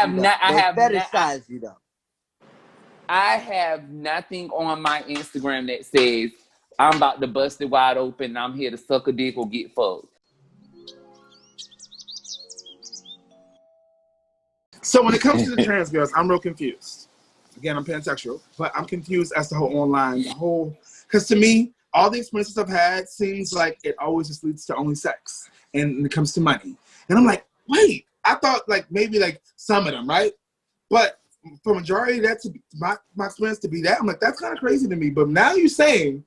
have not. I They have fetishize you though. I have nothing on my Instagram that says I'm about to bust it wide open. And I'm here to suck a dick or get fucked. So when it comes to the trans girls, I'm real confused. Again, I'm pansexual, but I'm confused as to how online, because to me, all the experiences I've had seems like it always just leads to only sex, and when it comes to money. And I'm like, wait, I thought like maybe like some of them, right? But for majority of that, to my experience to be that, I'm like, that's kind of crazy to me. But now you're saying,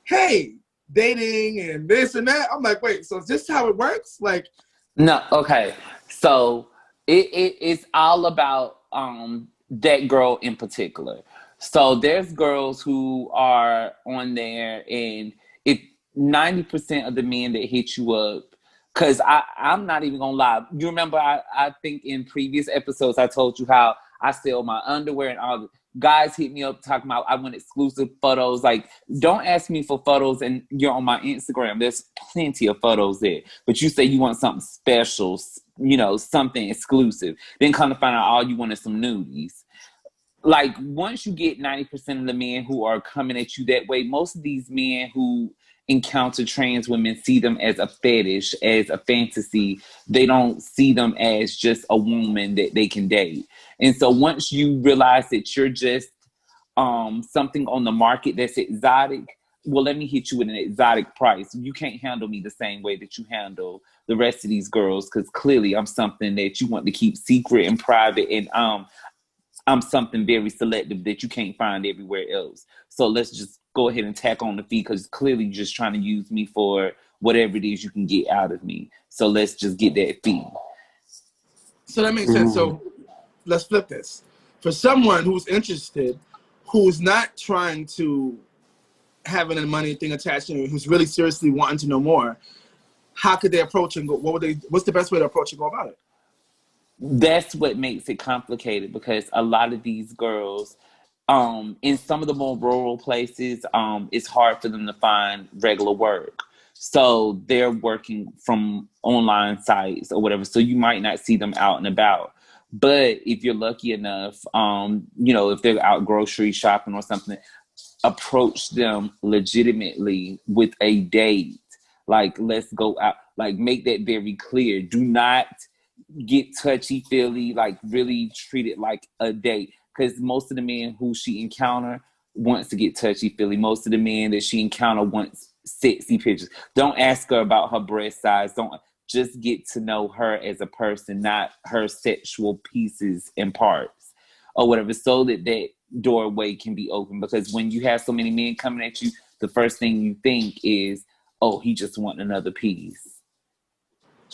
hey, dating and this and that. I'm like, wait, so is this how it works? Like, No, okay. So it's all about that girl in particular. So there's girls who are on there, and if 90% of the men that hit you up, because I'm not even gonna lie. You remember I think in previous episodes I told you how I sell my underwear and all the guys hit me up talking about I want exclusive photos. Like, don't ask me for photos and you're on my Instagram. There's plenty of photos there. But you say you want something special, you know, something exclusive. Then come to find out all you want is some nudies. Like, once you get 90% of the men who are coming at you that way, most of these men who encounter trans women see them as a fetish, as a fantasy. They don't see them as just a woman that they can date. And so once you realize that you're just something on the market that's exotic, well, let me hit you with an exotic price. You can't handle me the same way that you handle the rest of these girls, because clearly I'm something that you want to keep secret and private, and I'm something very selective that you can't find everywhere else. So let's just go ahead and tack on the fee, because clearly you're just trying to use me for whatever it is you can get out of me. So let's just get that fee. So that makes sense. So let's flip this. For someone who's interested, who's not trying to have any money thing attached to it, who's really seriously wanting to know more, how could they approach and go? What's the best way to approach and go about it? That's what makes it complicated, because a lot of these girls, in some of the more rural places, it's hard for them to find regular work. So they're working from online sites or whatever. So you might not see them out and about. But if you're lucky enough, you know, if they're out grocery shopping or something, approach them legitimately with a date. Like, let's go out. Like, make that very clear. Do not get touchy-feely. Like, really treat it like a date. Because most of the men who she encounter wants to get touchy-feely. Most of the men that she encounter wants sexy pictures. Don't ask her about her breast size. Don't. Just get to know her as a person, not her sexual pieces and parts or whatever, so that that doorway can be open. Because when you have so many men coming at you, the first thing you think is, oh, he just want another piece.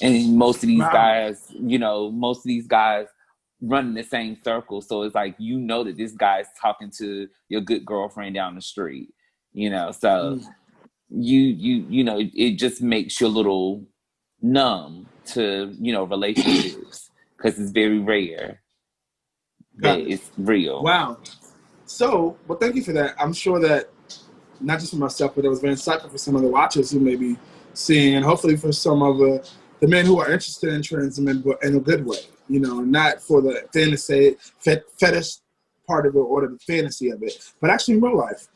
And most of these guys, you know, run in the same circle. So it's like, you know, that this guy's talking to your good girlfriend down the street, you know. So you know, it just makes you a little numb to, you know, relationships, because it's very rare that it's real. Wow. So, well, thank you for that. I'm sure that not just for myself, but it was very insightful for some of the watchers who may be seeing, and hopefully for some of the men who are interested in trans men, but in a good way, you know, not for the fantasy, fetish part of it or the fantasy of it, but actually in real life.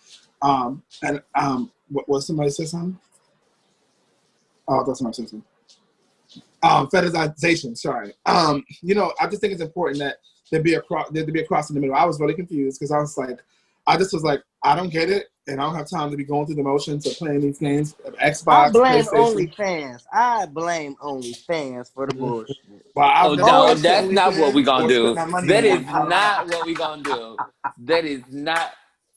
What somebody said something? Oh, I thought somebody said something. Fetishization, sorry. You know, I just think it's important that there be a cross in the middle. I was really confused because I was like, I don't get it, and I don't have time to be going through the motions of playing these games of Xbox, I blame PlayStation. OnlyFans. I blame OnlyFans for the bullshit. Well, no, that's not what we're gonna do. That is not not what we're gonna do. That is not.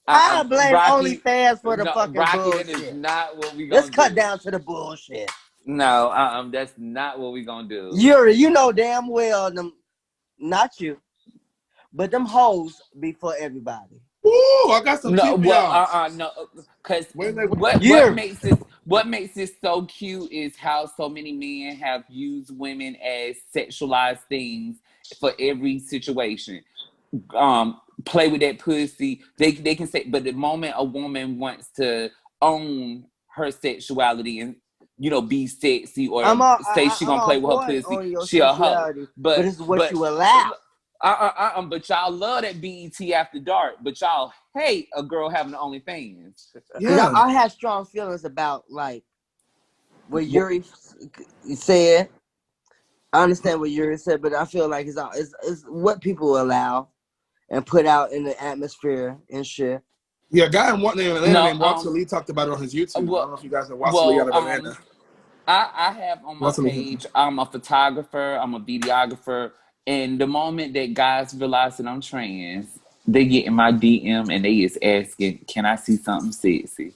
I blame Rocky, OnlyFans for the no, fucking Rocky, bullshit. that is not what we're gonna do. Let's cut down to the bullshit. No, that's not what we're gonna do. Yuri, you know damn well them, not you, but them hoes be for everybody. Ooh, I got some cute no, because what makes this so cute is how so many men have used women as sexualized things for every situation. Play with that pussy. They can say, but the moment a woman wants to own her sexuality and be sexy or I'm all say she I'm gonna all play with her for it pussy, on your she a hoe. sexuality, but But it's what you allow. but y'all love that BET After Dark, but y'all hate a girl having OnlyFans. Cause Yeah. I have strong feelings about like what Yuri said. I understand what Yuri said, but I feel like it's what people allow and put out in the atmosphere and shit. Yeah, a guy in Atlanta No, named Walter Lee talked about it on his YouTube. I don't well, know if you guys know Walter Lee out well, of Atlanta. I have on my Walter Lee. page, I'm a photographer, I'm a videographer, and the moment that guys realize that I'm trans, they get in my DM and they is asking, "Can I see something sexy?"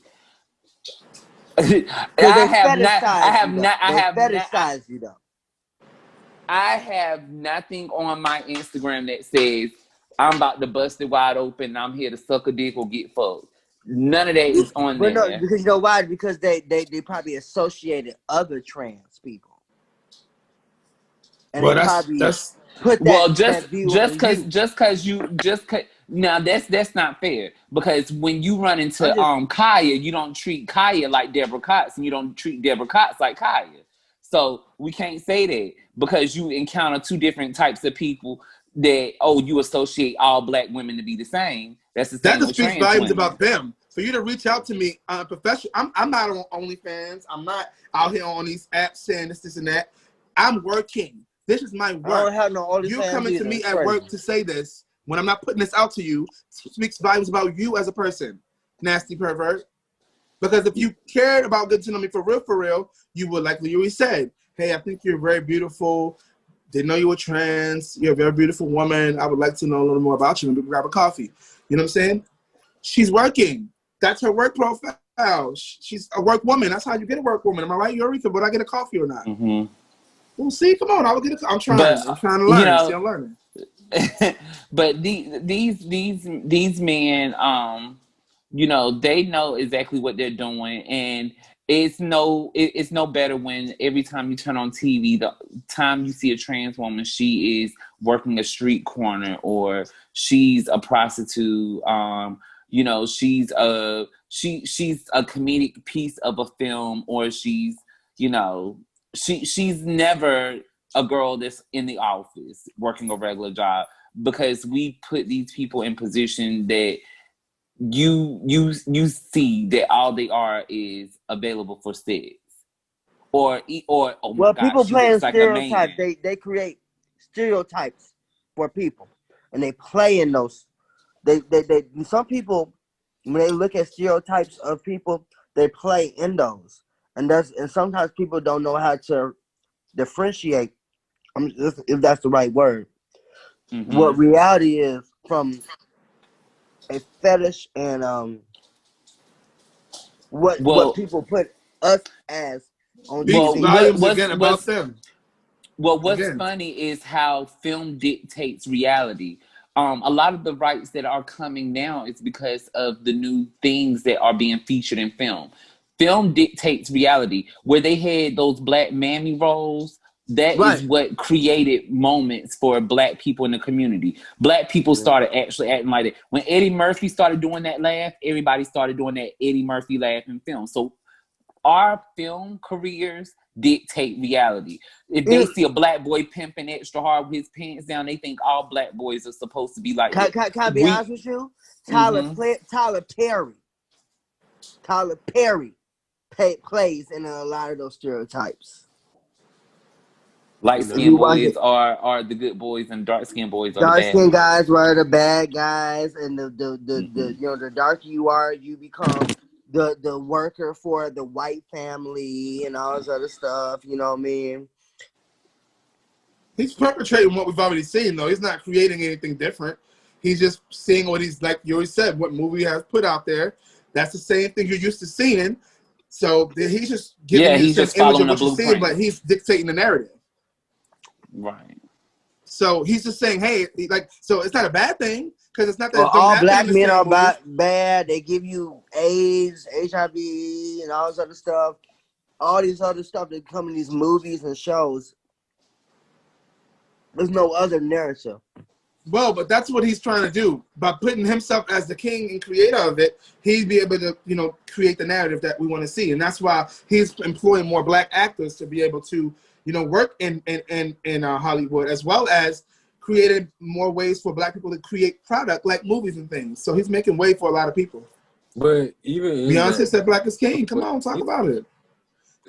Cause they fetishize you though. I They have not, fetishize you though. I have nothing on my Instagram that says I'm about to bust it wide open and I'm here to suck a dick or get fucked. None of that is on But no, there. because you know why? Because they probably associated other trans people, and Well, they probably that's put Well, that view on you. just cause now that's not fair, because when you run I'm into just Kaya, you don't treat Kaya like Deborah Cox, and you don't treat Deborah Cox like Kaya. So we can't say that because you encounter two different types of people that you associate all black women to be the same. That's the that same just with speaks trans volumes about women. them. For you to reach out to me professional, I'm not on OnlyFans. I'm not out here on these apps saying this, and that. I'm working. This is my I don't work. have no You OnlyFans coming to either. me It's at crazy. work to say this when I'm not putting this out to you speaks volumes about you as a person, nasty pervert. Because if you cared about getting to know me for real, you would, like Yuri said, hey, I think you're very beautiful. Didn't know you were trans. You're a very beautiful woman. I would like to know a little more about you. Maybe grab a coffee. You know what I'm saying? She's working. That's her work profile. She's a work woman. That's how you get a work woman. Am I right, Eureka? Would I get a coffee or not? Mm-hmm. Well, see, come on. I will get a. I'm trying. But I'm trying to you learn. See, know, I'm learning. but these men, they know exactly what they're doing, and it's no better when every time you turn on TV, the time you see a trans woman, she is working a street corner or she's a prostitute. She's a comedic piece of a film, or she's never a girl that's in the office working a regular job, because we put these people in position that you see that all they are is available for sex, or oh my Well, god, people she playing looks like a stereotypes. man. They create stereotypes for people, and they play in those. They some people when they look at stereotypes of people, they play in those, and sometimes people don't know how to differentiate. If that's the right word. Mm-hmm. What reality is from a fetish and what Well, people put us as on Speaks well, TV. volumes again about them. what's Again. funny is how film dictates reality. A lot of the rights that are coming now is because of the new things that are being featured in film. Film dictates reality. Where they had those black mammy roles, that is Right. what created moments for black people in the community. Black people Yeah. started actually acting like it. When Eddie Murphy started doing that laugh, everybody started doing that Eddie Murphy laugh in film. So our film careers dictate reality. If they It, see a black boy pimping extra hard with his pants down, they think all black boys are supposed to be like that. can I be honest We, with you? mm-hmm. Tyler Perry plays in a lot of those stereotypes. Light If you skinned watch boys it, are the good boys, and dark skinned boys are the dark bad skinned boys. guys were the bad guys, and Mm-hmm. the darker you are, you become the worker for the white family and all this other stuff. You know what I mean? He's perpetrating what we've already seen, though. He's not creating anything different. He's just seeing what he's, like you already said, what movie has put out there. That's the same thing you're used to seeing. So he's just giving Yeah, you the he's same just image of following a what you're seeing, but blueprint. he's dictating the narrative. Right. So he's just saying, hey, so it's not a bad thing, because it's not that Well, it don't all happen black in the men same are movies. bad. They give you AIDS, HIV, and all this other stuff. All these other stuff that come in these movies and shows. There's no other narrative. Well, but that's what he's trying to do. By putting himself as the king and creator of it, he'd be able to, create the narrative that we want to see. And that's why he's employing more black actors to be able to, work in Hollywood, as well as creating more ways for black people to create product like movies and things. So he's making way for a lot of people. But even Beyonce said black is king. Come on, talk about it.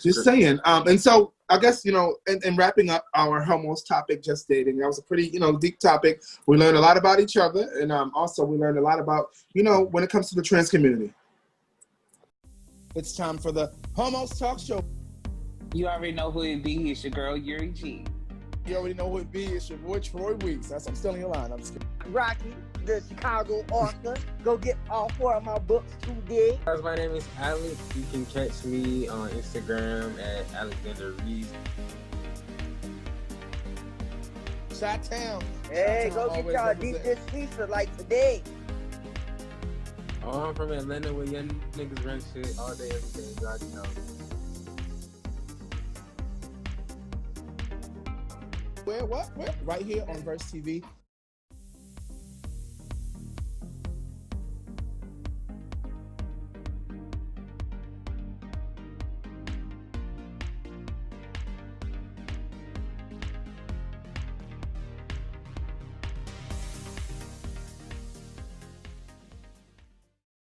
Just saying. And so I guess, in wrapping up our homos topic, just dating, that was a pretty, deep topic. We learned a lot about each other. And also we learned a lot about, when it comes to the trans community. It's time for the Homos Talk Show. You already know who it be. It's your girl, Yuri G. You already know who it be. It's your boy, Troy Weeks. I'm still in your line. I'm just kidding. Rocky, the Chicago author. Go get all 4 of my books today. My name is Alex. You can catch me on Instagram at Alexander Reese. Chi-Town. Hey, Chi-Town go get y'all deep dish pizza like today. Oh, I'm from Atlanta where young niggas run shit all day, every day. You already know. Where? Right here on Verse TV.